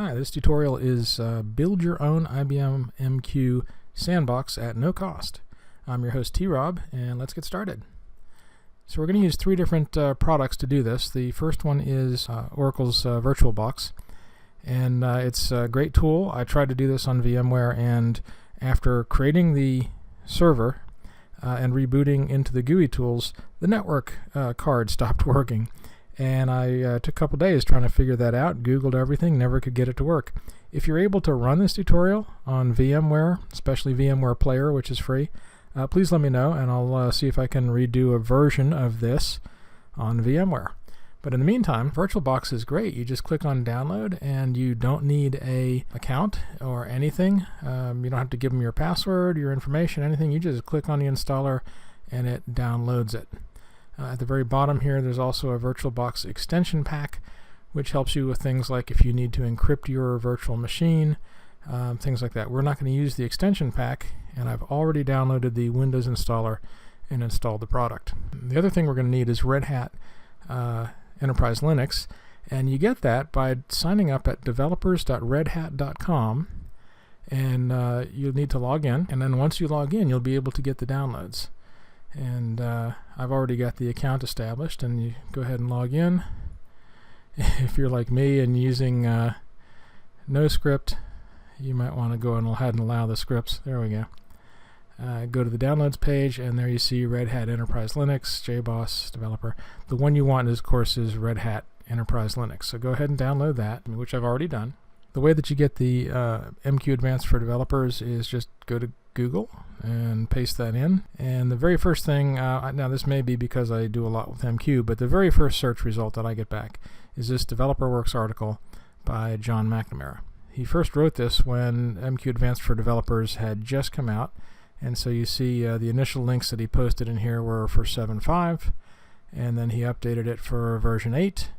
Hi, this tutorial is build your own IBM MQ Sandbox at no cost. I'm your host T.Rob, and let's get started. So we're going to use three different products to do this. The first one is Oracle's VirtualBox, and it's a great tool. I tried to do this on VMware, and after creating the server and rebooting into the GUI tools, the network card stopped working. And I took a couple days trying to figure that out, Googled everything, never could get it to work. If you're able to run this tutorial on VMware, especially VMware Player, which is free, please let me know, and I'll see if I can redo a version of this on VMware. But in the meantime, VirtualBox is great. You just click on download, and you don't need an account or anything. You don't have to give them your password, your information, anything. You just click on the installer, and it downloads it. At the very bottom here, there's also a VirtualBox extension pack, which helps you with things like if you need to encrypt your virtual machine, things like that. We're not going to use the extension pack, and I've already downloaded the Windows installer and installed the product. The other thing we're going to need is Red Hat Enterprise Linux, and you get that by signing up at developers.redhat.com, and you'll need to log in, and then once you log in, you'll be able to get the downloads. And I've already got the account established, and you go ahead and log in. If you're like me and using no script, you might want to go ahead and allow the scripts. There we go. Go to the downloads page, and there you see Red Hat Enterprise Linux, JBoss Developer. The one you want, of course, is Red Hat Enterprise Linux. So go ahead and download that, which I've already done. The way that you get the MQ Advanced for Developers is just go to Google and paste that in. And the very first thing, now this may be because I do a lot with MQ, but the very first search result that I get back is this Developer Works article by John McNamara. He first wrote this when MQ Advanced for Developers had just come out, and so you see the initial links that he posted in here were for 7.5, and then he updated it for version 8.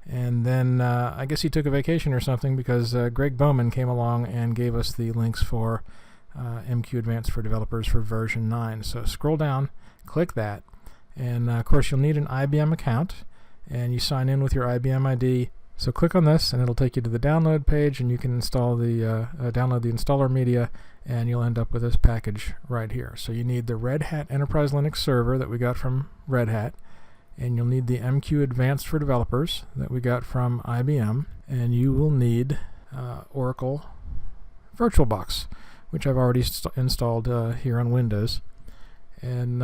And then I guess he took a vacation or something, because Greg Bowman came along and gave us the links for MQ Advanced for Developers for version 9. So scroll down, click that, and of course you'll need an IBM account, and you sign in with your IBM ID. So click on this, and it'll take you to the download page, and you can install the download the installer media, and you'll end up with this package right here. So you need the Red Hat Enterprise Linux server that we got from Red Hat, and you'll need the MQ Advanced for Developers that we got from IBM, and you will need Oracle VirtualBox, which I've already installed here on Windows. And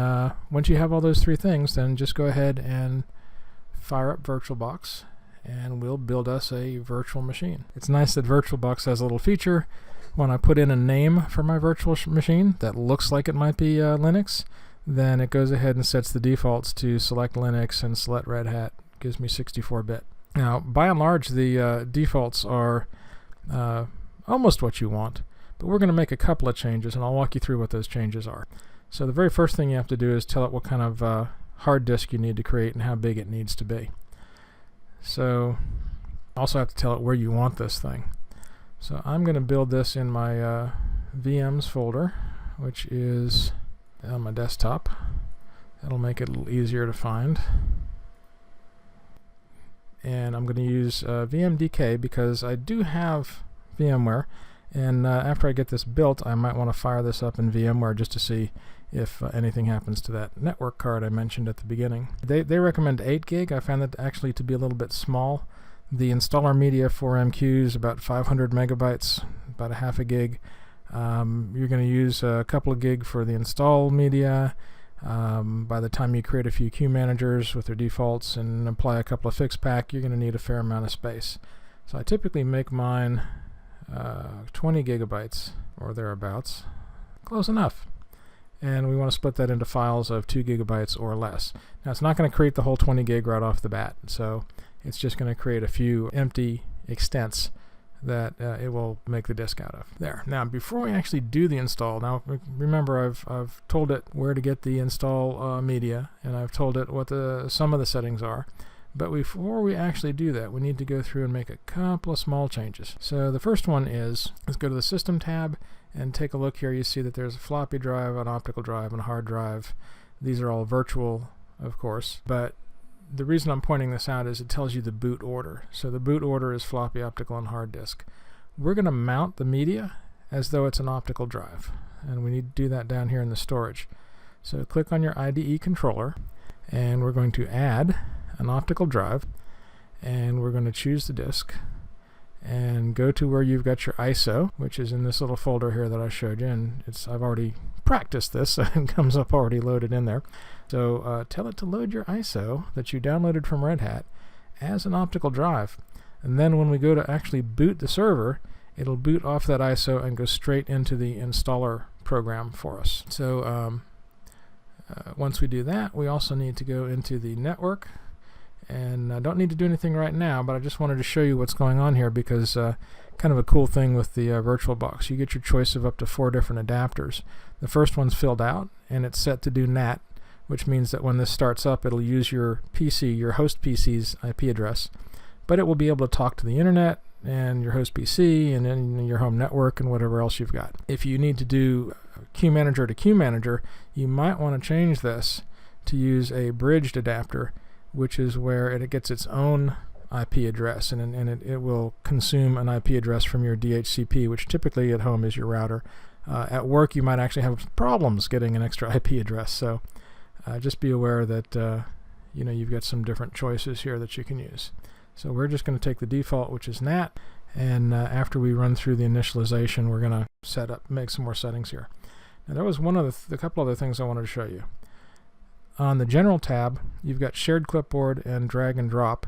once you have all those three things, then just go ahead and fire up VirtualBox, and we'll build us a virtual machine. It's nice that VirtualBox has a little feature. When I put in a name for my virtual machine that looks like it might be Linux, then it goes ahead and sets the defaults to select Linux and select Red Hat. Gives me 64-bit. Now, by and large, the defaults are almost what you want, but we're going to make a couple of changes, and I'll walk you through what those changes are. So the very first thing you have to do is tell it what kind of hard disk you need to create and how big it needs to be. So also have to tell it where you want this thing. So I'm going to build this in my VMs folder, which is on my desktop. That'll make it a little easier to find. And I'm going to use VMDK because I do have VMware, and after I get this built, I might want to fire this up in VMware just to see if anything happens to that network card I mentioned at the beginning. They recommend 8 gig. I found that actually to be a little bit small. The installer media for MQ is about 500 megabytes, about a half a gig. You're going to use a couple of gig for the install media. By the time you create a few queue managers with their defaults and apply a couple of fix pack, you're going to need a fair amount of space. So I typically make mine 20 gigabytes or thereabouts. Close enough. And we want to split that into files of 2 gigabytes or less. Now, it's not going to create the whole 20 gig right off the bat, so it's just going to create a few empty extents that it will make the disk out of. There. Now, before we actually do the install, now remember I've told it where to get the install media, and I've told it what some of the settings are. But before we actually do that, we need to go through and make a couple of small changes. So the first one is, let's go to the System tab and take a look here. You see that there's a floppy drive, an optical drive, and a hard drive. These are all virtual, of course, but the reason I'm pointing this out is it tells you the boot order. So the boot order is floppy, optical, and hard disk. We're going to mount the media as though it's an optical drive, and we need to do that down here in the storage. So click on your IDE controller, and we're going to add an optical drive, and we're going to choose the disk and go to where you've got your ISO, which is in this little folder here that I showed you, and I've already practiced this, so it comes up already loaded in there. So tell it to load your ISO that you downloaded from Red Hat as an optical drive, and then when we go to actually boot the server, it'll boot off that ISO and go straight into the installer program for us. So once we do that, we also need to go into the network, and I don't need to do anything right now, but I just wanted to show you what's going on here because kind of a cool thing with the VirtualBox. You get your choice of up to 4 different adapters. The first one's filled out, and it's set to do NAT, which means that when this starts up, it'll use your PC, your host PC's IP address, but it will be able to talk to the internet and your host PC and then your home network and whatever else you've got. If you need to do Queue Manager to Queue Manager, you might want to change this to use a bridged adapter, which is where it gets its own IP address, and it will consume an IP address from your DHCP, which typically at home is your router. At work, you might actually have problems getting an extra IP address, so just be aware that you've got some different choices here that you can use. So we're just going to take the default, which is NAT, and after we run through the initialization, we're going to make some more settings here. Now there was a couple other things I wanted to show you. On the General tab, you've got Shared Clipboard and Drag and Drop,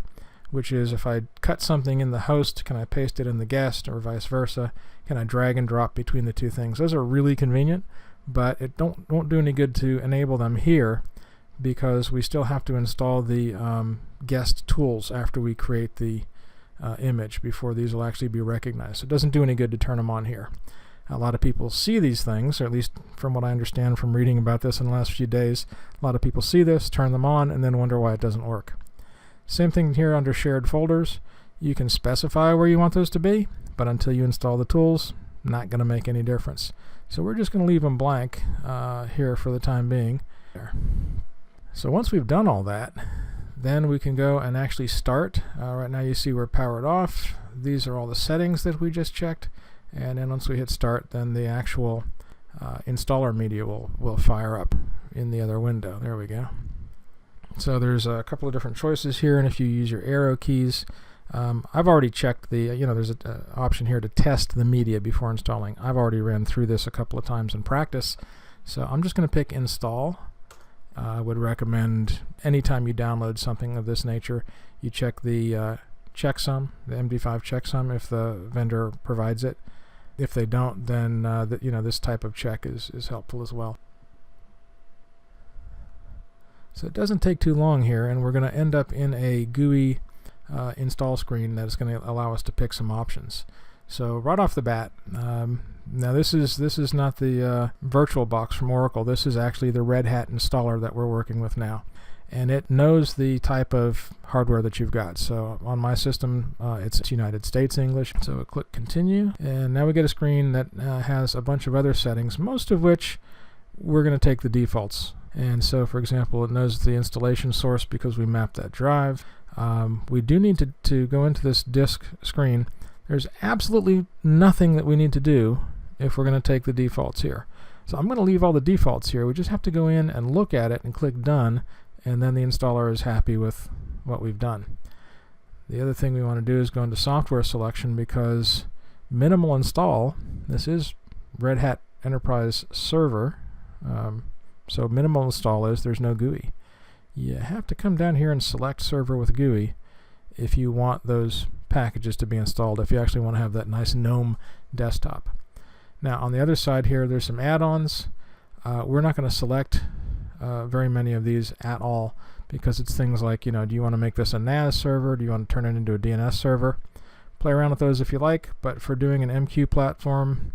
which is if I cut something in the host, can I paste it in the guest, or vice versa? Can I drag and drop between the two things? Those are really convenient, but it won't do any good to enable them here because we still have to install the guest tools after we create the image before these will actually be recognized. So it doesn't do any good to turn them on here. A lot of people see these things, or at least from what I understand from reading about this in the last few days, a lot of people see this, turn them on, and then wonder why it doesn't work. Same thing here under shared folders. You can specify where you want those to be, but until you install the tools, not going to make any difference. So we're just going to leave them blank here for the time being. So once we've done all that, then we can go and actually start. Right now you see we're powered off. These are all the settings that we just checked. And then once we hit start, then the actual installer media will fire up in the other window. There we go. So there's a couple of different choices here, and if you use your arrow keys, I've already checked there's an option here to test the media before installing. I've already ran through this a couple of times in practice, so I'm just going to pick install. I would recommend anytime you download something of this nature, you check the checksum, the MD5 checksum, if the vendor provides it. If they don't, then this type of check is helpful as well. So it doesn't take too long here, and we're going to end up in a GUI install screen that's going to allow us to pick some options. So right off the bat, now this is not the VirtualBox from Oracle. This is actually the Red Hat installer that we're working with now, and it knows the type of hardware that you've got. So on my system, it's United States English. So I click continue, and now we get a screen that has a bunch of other settings, most of which we're going to take the defaults. And so, for example, it knows the installation source because we mapped that drive. We do need to go into this disk screen. There's absolutely nothing that we need to do if we're going to take the defaults here. So I'm going to leave all the defaults here. We just have to go in and look at it and click done, and then the installer is happy with what we've done. The other thing we want to do is go into software selection because minimal install, this is Red Hat Enterprise Server, so minimal install is there's no GUI. You have to come down here and select server with GUI if you want those packages to be installed, if you actually want to have that nice GNOME desktop. Now on the other side here, there's some add-ons. We're not going to select very many of these at all because it's things like, do you want to make this a NAS server? Do you want to turn it into a DNS server? Play around with those if you like, but for doing an MQ platform,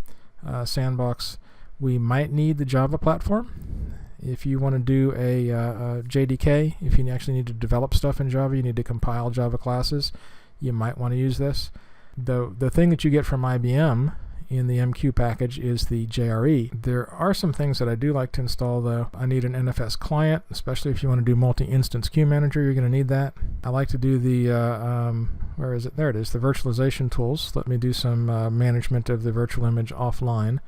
Sandbox, we might need the Java platform. If you want to do a JDK, if you actually need to develop stuff in Java, you need to compile Java classes, you might want to use this. The thing that you get from IBM in the MQ package is the JRE. There are some things that I do like to install though. I need an NFS client, especially if you want to do multi-instance queue manager, you're going to need that. I like to do the, where is it? There it is, the virtualization tools. Let me do some management of the virtual image offline.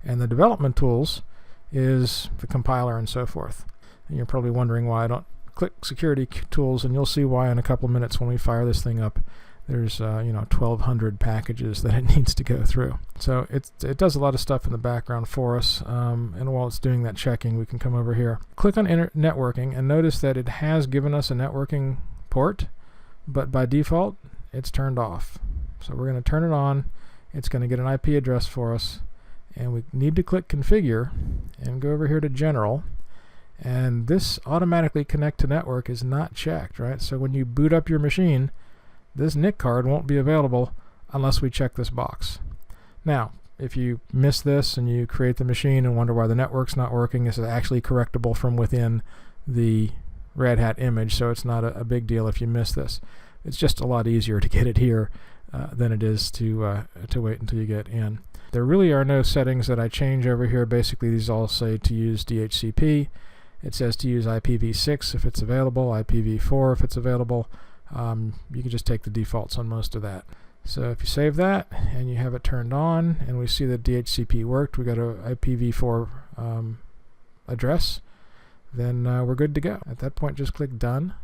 And the development tools is the compiler and so forth. And you're probably wondering why I don't click security tools, and you'll see why in a couple minutes when we fire this thing up. There's 1,200 packages that it needs to go through. So it does a lot of stuff in the background for us, and while it's doing that checking, we can come over here, click on networking, and notice that it has given us a networking port, but by default it's turned off. So we're going to turn it on. It's going to get an IP address for us, and we need to click configure and go over here to general, and this automatically connect to network is not checked, right? So when you boot up your machine, this NIC card won't be available unless we check this box. Now, if you miss this and you create the machine and wonder why the network's not working, this is actually correctable from within the Red Hat image, so it's not a big deal if you miss this. It's just a lot easier to get it here than it is to wait until you get in. There really are no settings that I change over here. Basically, these all say to use DHCP. It says to use IPv6 if it's available, IPv4 if it's available. You can just take the defaults on most of that. So if you save that and you have it turned on and we see that DHCP worked, we got a IPv4 address, then we're good to go. At that point, just click done.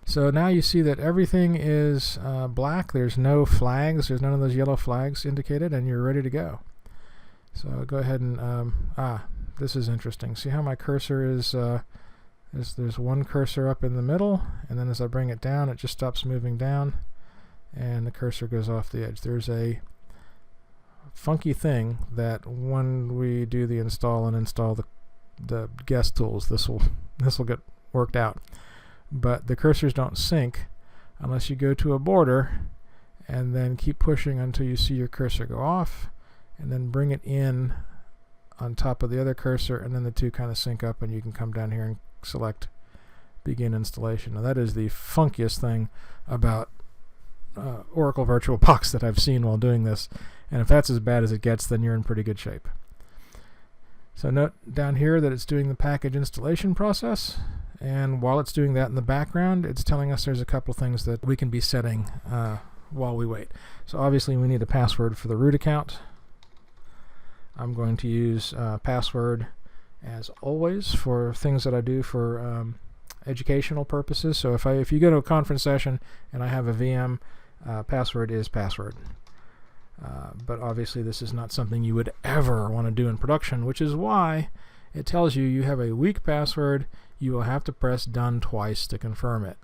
So now you see that everything is black. There's no flags. There's none of those yellow flags indicated, and you're ready to go. So go ahead and this is interesting. See how my cursor is there's one cursor up in the middle, and then as I bring it down, it just stops moving down, and the cursor goes off the edge. There's a funky thing that when we do the install and install the guest tools, this will get worked out. But the cursors don't sync unless you go to a border and then keep pushing until you see your cursor go off, and then bring it in on top of the other cursor, and then the two kind of sync up, and you can come down here and select begin installation. Now that is the funkiest thing about Oracle VirtualBox that I've seen while doing this, and if that's as bad as it gets, then you're in pretty good shape. So note down here that it's doing the package installation process, and while it's doing that in the background, it's telling us there's a couple things that we can be setting while we wait. So obviously we need a password for the root account. I'm going to use password as always for things that I do for educational purposes. So if you go to a conference session and I have a VM, password is password. But obviously this is not something you would ever want to do in production, which is why it tells you you have a weak password. You will have to press done twice to confirm it.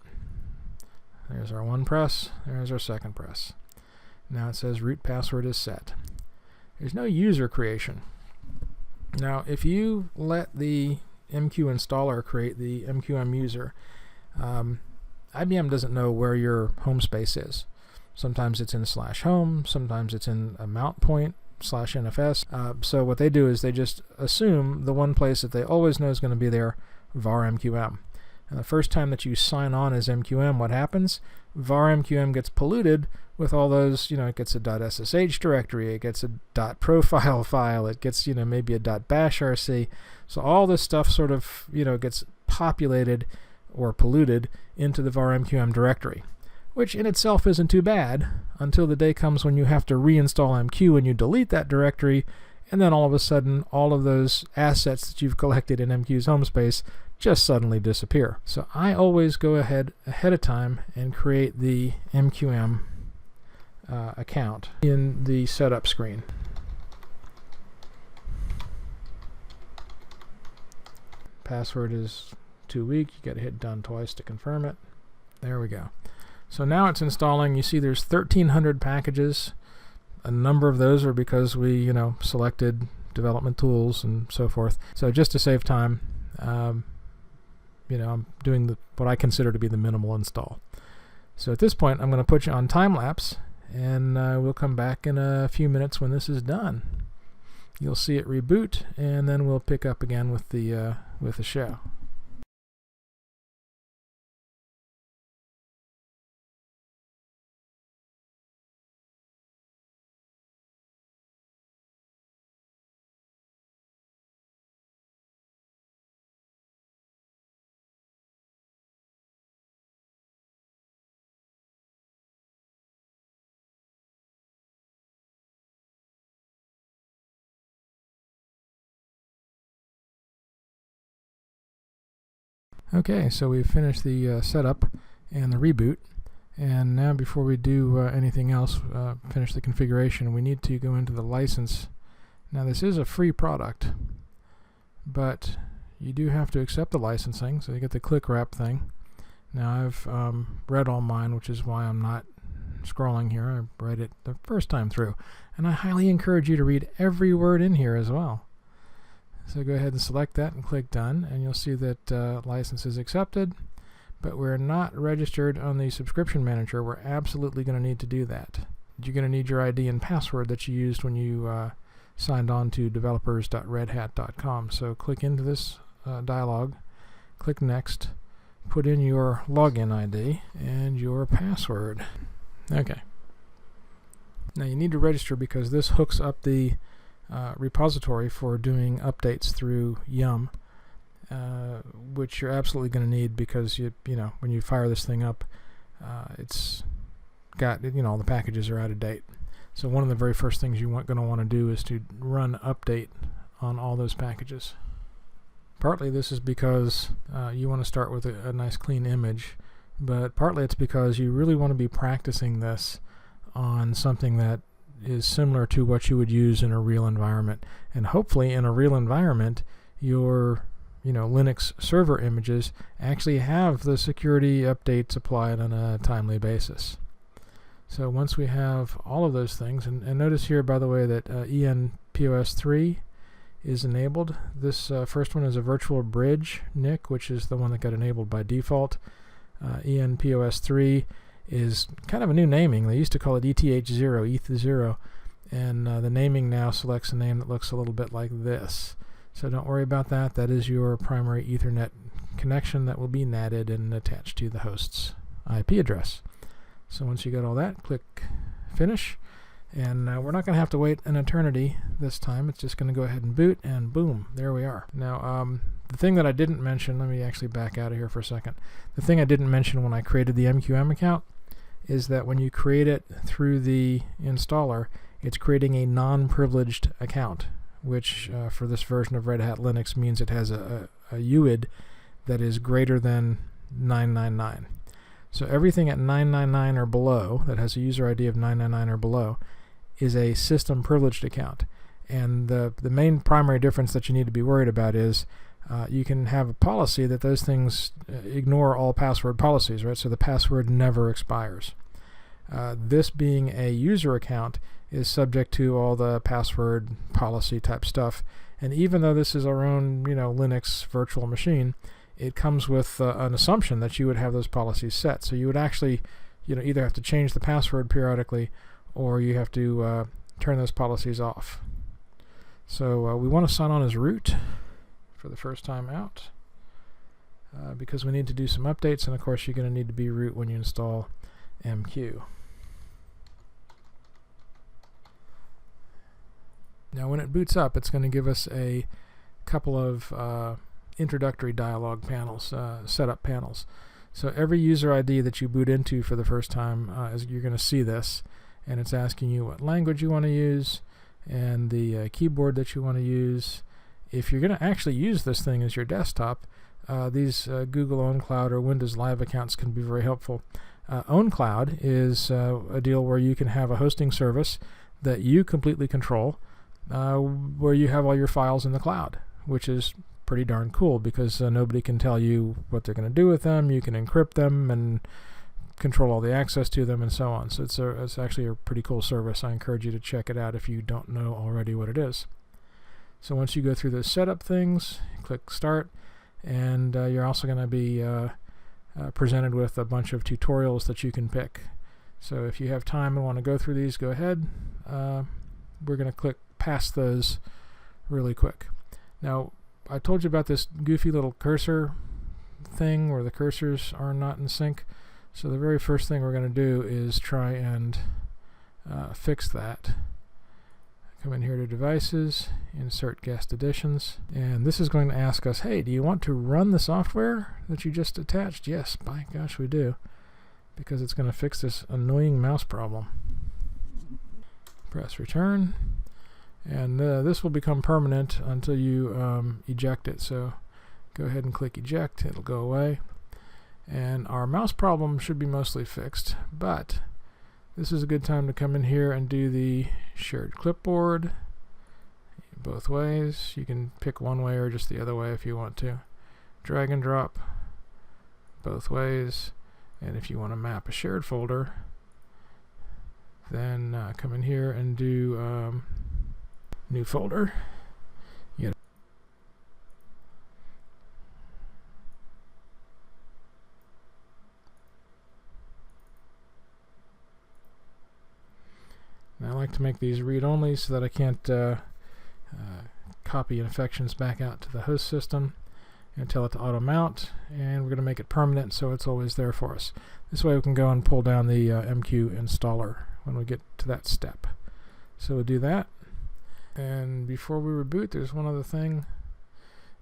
There's our one press, there's our second press. Now it says root password is set. There's no user creation. Now if you let the MQ installer create the MQM user, IBM doesn't know where your home space is. Sometimes it's in /home, sometimes it's in a mount point /NFS. So what they do is they just assume the one place that they always know is going to be there, var MQM. And the first time that you sign on as MQM, what happens? var MQM gets polluted with all those, it gets a .ssh directory, it gets a .profile file, it gets, maybe a .bash RC. So all this stuff sort of, gets populated or polluted into the var MQM directory, which in itself isn't too bad until the day comes when you have to reinstall MQ and you delete that directory, and then all of a sudden all of those assets that you've collected in MQ's home space just suddenly disappear. So I always go ahead of time and create the MQM account in the setup screen. Password is too weak. You got to hit done twice to confirm it. There we go. So now it's installing. You see there's 1,300 packages. A number of those are because we, selected development tools and so forth. So just to save time, I'm doing what I consider to be the minimal install. So at this point, I'm going to put you on time lapse, and we'll come back in a few minutes when this is done. You'll see it reboot, and then we'll pick up again with the show. Okay, so we've finished the setup and the reboot, and now before we do anything else, finish the configuration, we need to go into the license. Now this is a free product, but you do have to accept the licensing, so you get the click wrap thing. Now I've read all mine, which is why I'm not scrolling here. I read it the first time through, and I highly encourage you to read every word in here as well. So go ahead and select that and click done, and you'll see that license is accepted, but we're not registered on the subscription manager. We're absolutely going to need to do that. You're going to need your ID and password that you used when you signed on to developers.redhat.com. So click into this dialog, click next, put in your login ID and your password. Okay. Now you need to register because this hooks up the repository for doing updates through Yum, which you're absolutely going to need because you know when you fire this thing up, it's got all the packages are out of date. So one of the very first things you're going to want to do is to run update on all those packages. Partly this is because you want to start with a nice clean image, but partly it's because you really want to be practicing this on something that is similar to what you would use in a real environment. And hopefully in a real environment, your Linux server images actually have the security updates applied on a timely basis. So once we have all of those things, and notice here, by the way, that ENPOS3 is enabled. This first one is a virtual bridge NIC, which is the one that got enabled by default. ENPOS3 is kind of a new naming. They used to call it ETH0, ETH0, and the naming now selects a name that looks a little bit like this. So don't worry about that. That is your primary Ethernet connection that will be NATed and attached to the host's IP address. So once you got all that, click Finish, and we're not going to have to wait an eternity this time. It's just going to go ahead and boot, and boom, there we are. Now, the thing that I didn't mention, let me actually back out of here for a second. The thing I didn't mention when I created the MQM account is that when you create it through the installer, it's creating a non-privileged account, which for this version of Red Hat Linux means it has a UID that is greater than 999. So everything at 999 or below, that has a user ID of 999 or below, is a system privileged account. And the main primary difference that you need to be worried about is you can have a policy that those things ignore all password policies, right? So the password never expires. This being a user account is subject to all the password policy type stuff. And even though this is our own, Linux virtual machine, it comes with an assumption that you would have those policies set. So you would actually, either have to change the password periodically, or you have to turn those policies off. So we want to sign on as root for the first time out, because we need to do some updates, and of course you're going to need to be root when you install MQ. Now when it boots up, it's going to give us a couple of introductory dialog panels, setup panels. So every user ID that you boot into for the first time, you're going to see this, and it's asking you what language you want to use and the keyboard that you want to use. If you're going to actually use this thing as your desktop, these Google OwnCloud or Windows Live accounts can be very helpful. OwnCloud is a deal where you can have a hosting service that you completely control, where you have all your files in the cloud, which is pretty darn cool because nobody can tell you what they're going to do with them. You can encrypt them and control all the access to them and so on. So it's actually a pretty cool service. I encourage you to check it out if you don't know already what it is. So once you go through those setup things, click Start, and you're also going to be presented with a bunch of tutorials that you can pick. So if you have time and want to go through these, go ahead. We're going to click past those really quick. Now, I told you about this goofy little cursor thing where the cursors are not in sync. So the very first thing we're going to do is try and fix that. Come in here to Devices, Insert Guest Additions, and this is going to ask us, hey, do you want to run the software that you just attached? Yes, by gosh, we do, because it's going to fix this annoying mouse problem. Press Return, and this will become permanent until you eject it. So Go ahead and click eject, it'll go away. And our mouse problem should be mostly fixed, but this is a good time to come in here and do the shared clipboard both ways. You can pick one way or just the other way if you want to. Drag and drop both ways. And if you want to map a shared folder, then come in here and do new folder. Now I like to make these read-only so that I can't copy infections back out to the host system, and tell it to auto-mount, and we're going to make it permanent so it's always there for us. This way we can go and pull down the MQ installer when we get to that step. So we'll do that. And before we reboot, there's one other thing.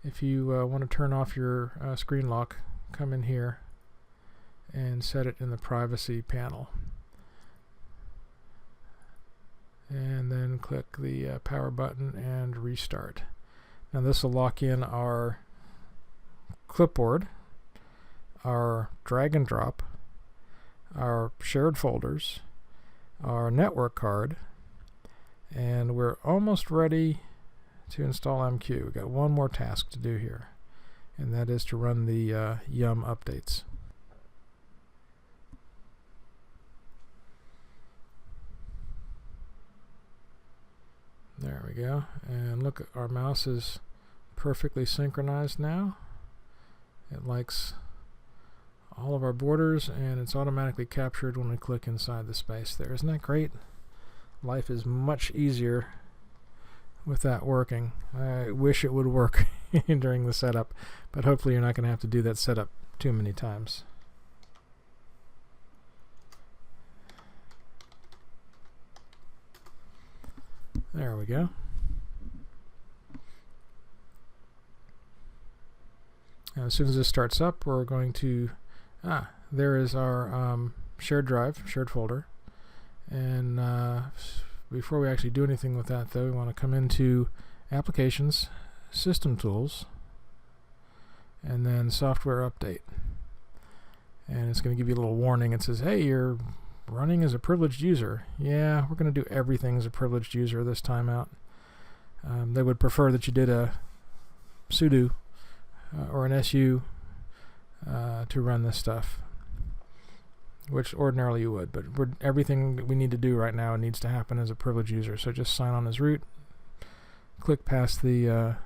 If you want to turn off your screen lock, come in here and set it in the privacy panel. And then click the power button and restart. Now this will lock in our clipboard, our drag and drop, our shared folders, our network card, and we're almost ready to install MQ. We've got one more task to do here, and that is to run the yum updates. There we go, and look, our mouse is perfectly synchronized now. It likes all of our borders, and it's automatically captured when we click inside the space there. Isn't that great? Life is much easier with that working. I wish it would work during the setup, but hopefully you're not going to have to do that setup too many times. There we go. Now, as soon as this starts up, we're going to, there is our shared drive, shared folder. And before we actually do anything with that, though, we want to come into Applications, System Tools, and then Software Update. And it's going to give you a little warning. It says, hey, you're running as a privileged user. Yeah, we're going to do everything as a privileged user this time out. They would prefer that you did a sudo or an su to run this stuff, which ordinarily you would, but everything that we need to do right now needs to happen as a privileged user. So just sign on as root, click past the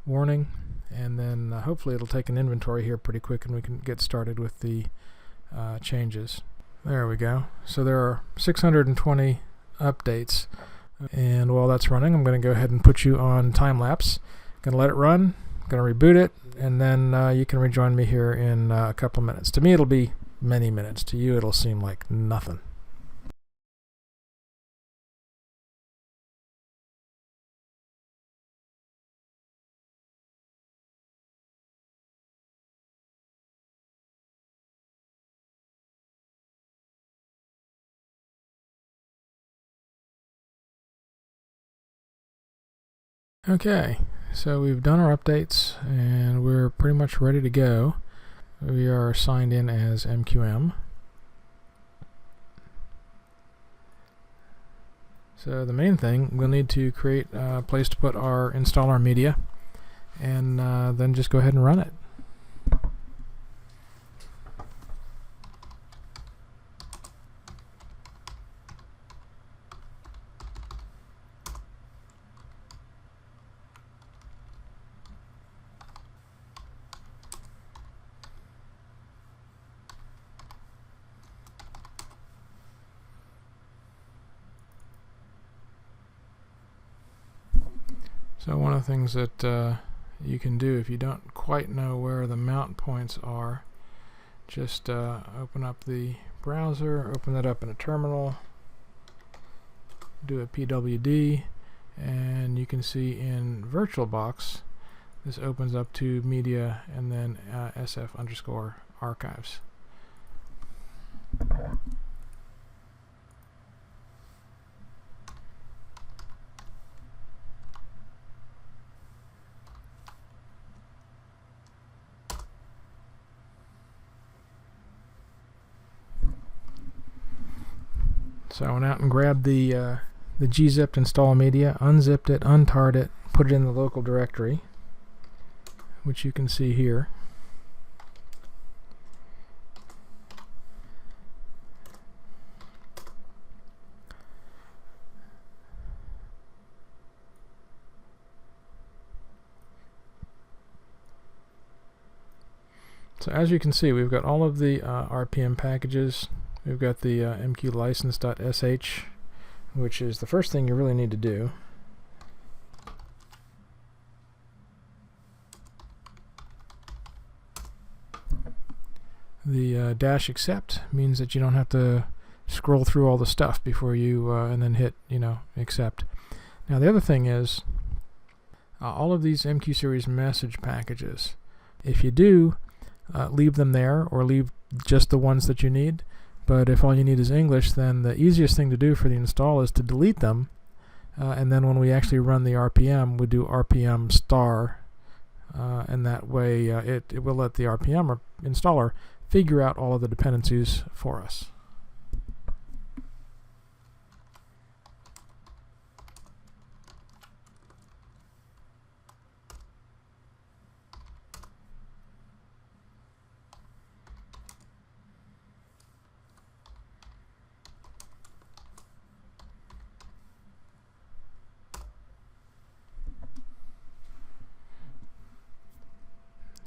warning, and then hopefully it'll take an inventory here pretty quick and we can get started with the changes. There we go. So there are 620 updates, and while that's running, I'm going to go ahead and put you on time lapse. Going to let it run, going to reboot it, and then you can rejoin me here in a couple minutes. To me it'll be many minutes. To you it'll seem like nothing. Okay, so we've done our updates and we're pretty much ready to go. We are signed in as MQM. So the main thing, we'll need to create a place to put our installer media, and then just go ahead and run it. So one of the things that you can do if you don't quite know where the mount points are, just open up the browser, open that up in a terminal, do a pwd, and you can see in VirtualBox this opens up to media and then sf_archives. So I went out and grabbed the gzipped install media, unzipped it, untarred it, put it in the local directory, which you can see here. So as you can see, we've got all of the RPM packages. We've got the mqlicense.sh, which is the first thing you really need to do. The dash accept means that you don't have to scroll through all the stuff before you and then hit, accept. Now the other thing is all of these MQ series message packages, if you do, leave them there or leave just the ones that you need. But if all you need is English, then the easiest thing to do for the install is to delete them, and then when we actually run the RPM, we do RPM star, and that way it will let the RPM installer figure out all of the dependencies for us.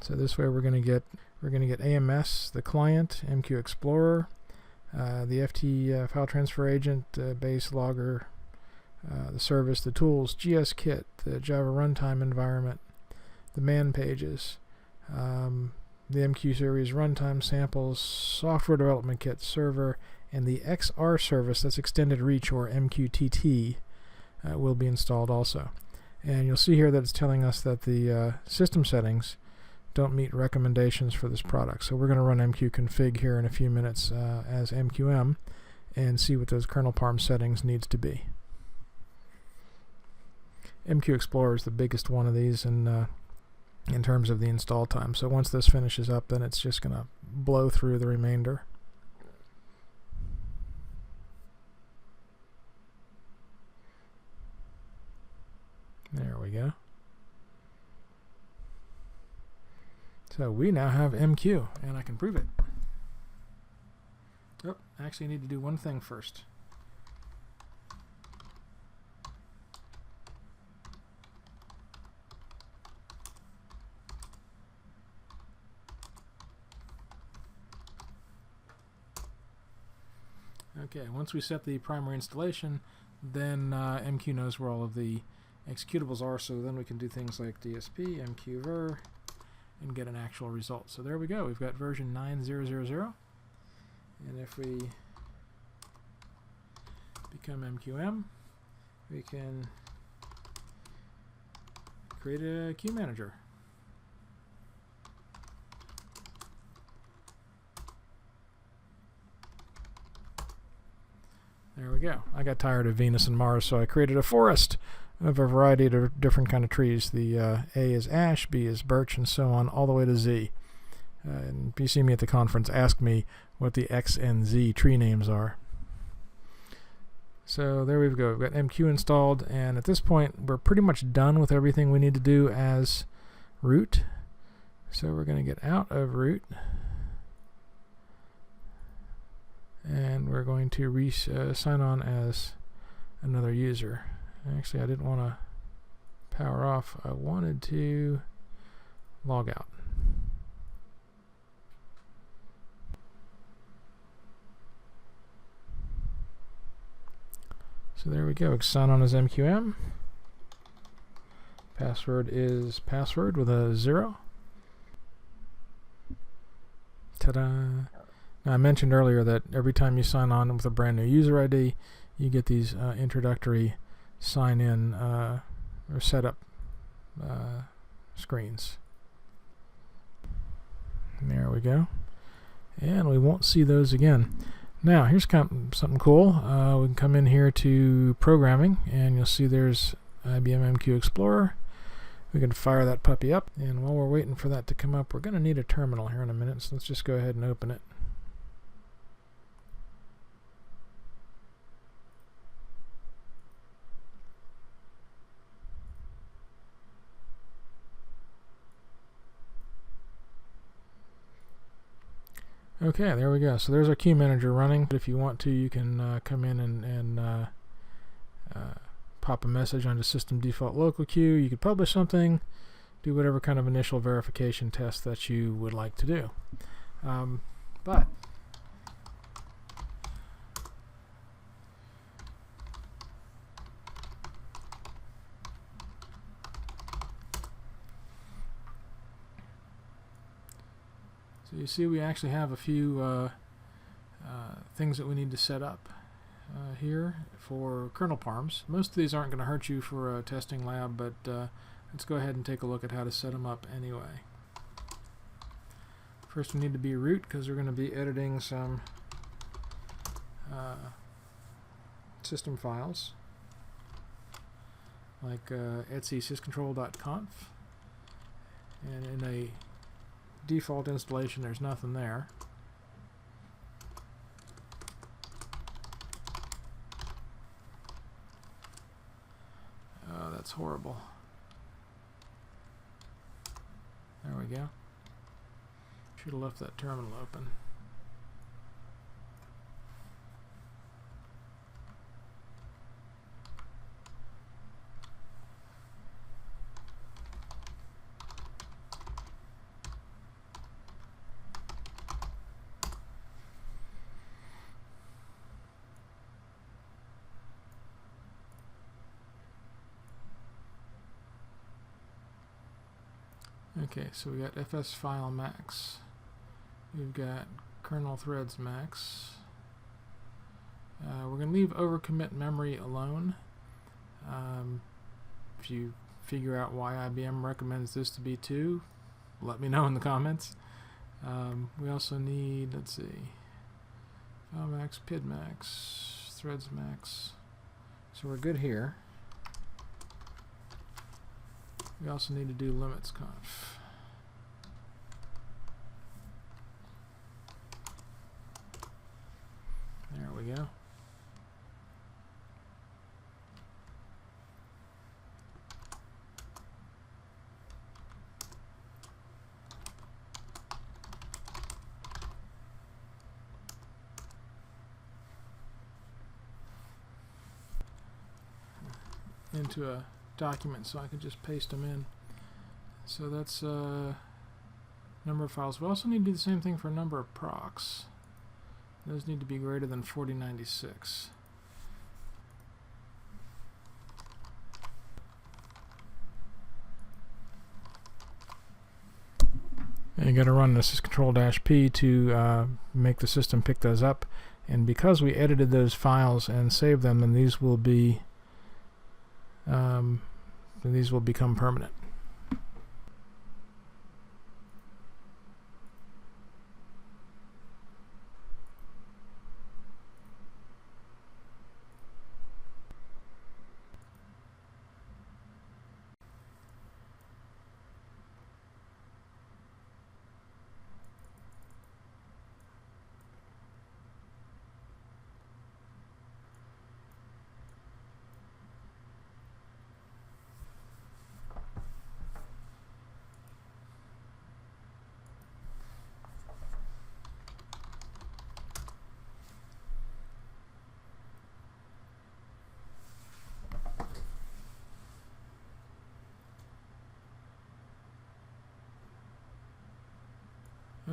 So this way we're going to get AMS, the client, MQ Explorer, the FT file transfer agent, base logger, the service, the tools, GSKit, the Java runtime environment, the man pages, the MQ series runtime samples, software development kit, server, and the XR service, that's extended reach or MQTT, will be installed also. And you'll see here that it's telling us that the system settings don't meet recommendations for this product. So we're going to run mqconfig here in a few minutes as mqm and see what those kernel parm settings needs to be. MQ Explorer is the biggest one of these in terms of the install time. So once this finishes up, then it's just going to blow through the remainder. There we go. So we now have MQ, and I can prove it. Oh, actually I need to do one thing first. Okay, once we set the primary installation, then MQ knows where all of the executables are, so then we can do things like DSP, MQver, and get an actual result. So there we go. We've got version 9.0.0.0, and if we become MQM, we can create a queue manager. There we go. I got tired of Venus and Mars, so I created a forest of a variety of different kind of trees. The A is ash, B is birch, and so on, all the way to Z. And if you see me at the conference, ask me what the X and Z tree names are. So there we go. We've got MQ installed, and at this point, we're pretty much done with everything we need to do as root. So we're going to get out of root, and we're going to sign on as another user. Actually, I didn't want to power off. I wanted to log out. So there we go. Sign on as MQM. Password is password with a 0. Ta-da! Now, I mentioned earlier that every time you sign on with a brand new user ID, you get these introductory sign in or setup screens. There we go. And we won't see those again. Now, here's something cool. We can come in here to programming, and you'll see there's IBM MQ Explorer. We can fire that puppy up, and while we're waiting for that to come up, we're going to need a terminal here in a minute, so let's just go ahead and open it. Okay, there we go. So there's our queue manager running. If you want to, you can come in and pop a message onto system default local queue. You could publish something, do whatever kind of initial verification test that you would like to do. But so you see we actually have a few things that we need to set up here for kernel parms. Most of these aren't going to hurt you for a testing lab, but let's go ahead and take a look at how to set them up anyway. First we need to be root because we're going to be editing some system files like etc syscontrol.conf, and in a default installation there's nothing there. Oh, that's horrible. There we go. Should have left that terminal open. Okay, so we got fs file max. We've got kernel threads max. We're going to leave overcommit memory alone. If you figure out why IBM recommends this to be 2, let me know in the comments. We also need, let's see, file max, pid max, threads max. So we're good here. We also need to do limits conf. There we go. Into a document so I can just paste them in. So that's number of files. We also need to do the same thing for number of procs. Those need to be greater than 4096. And you got to run the syscontrol-p to make the system pick those up. And because we edited those files and saved them, then these will be become permanent.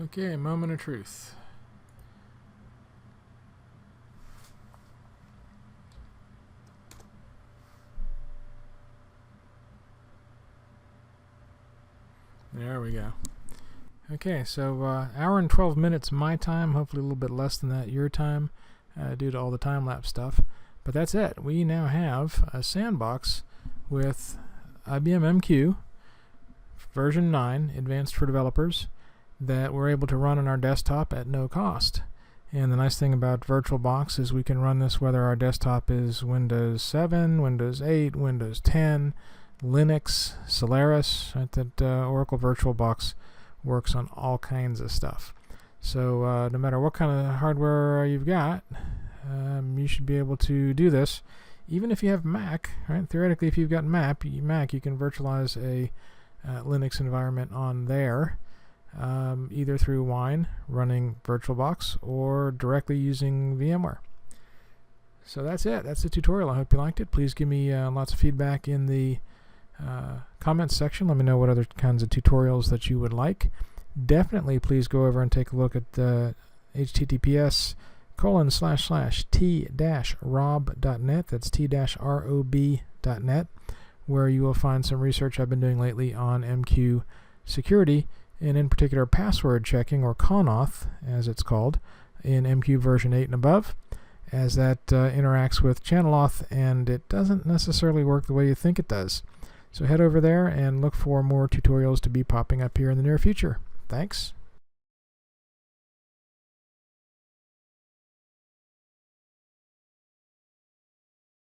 Okay, moment of truth. There we go. Okay, so hour and 12 minutes my time, hopefully a little bit less than that your time, due to all the time-lapse stuff. But that's it. We now have a Sandbox with IBM MQ version 9, advanced for developers, that we're able to run on our desktop at no cost. And the nice thing about VirtualBox is we can run this whether our desktop is Windows 7, Windows 8, Windows 10, Linux, Solaris. Right? That Oracle VirtualBox works on all kinds of stuff. So no matter what kind of hardware you've got, you should be able to do this. Even if you have Mac, right? Theoretically, if you've got Mac, you can virtualize a Linux environment on there. either through Wine running VirtualBox or directly using VMware. So that's it. That's the tutorial. I hope you liked it. Please give me lots of feedback in the comments section. Let me know what other kinds of tutorials that you would like. Definitely please go over and take a look at https://t-rob.net. That's t-rob.net, where you will find some research I've been doing lately on MQ security, and in particular password checking, or CONAUTH as it's called, in MQ version 8 and above, as that interacts with channel auth, and it doesn't necessarily work the way you think it does. So head over there and look for more tutorials to be popping up here in the near future. Thanks.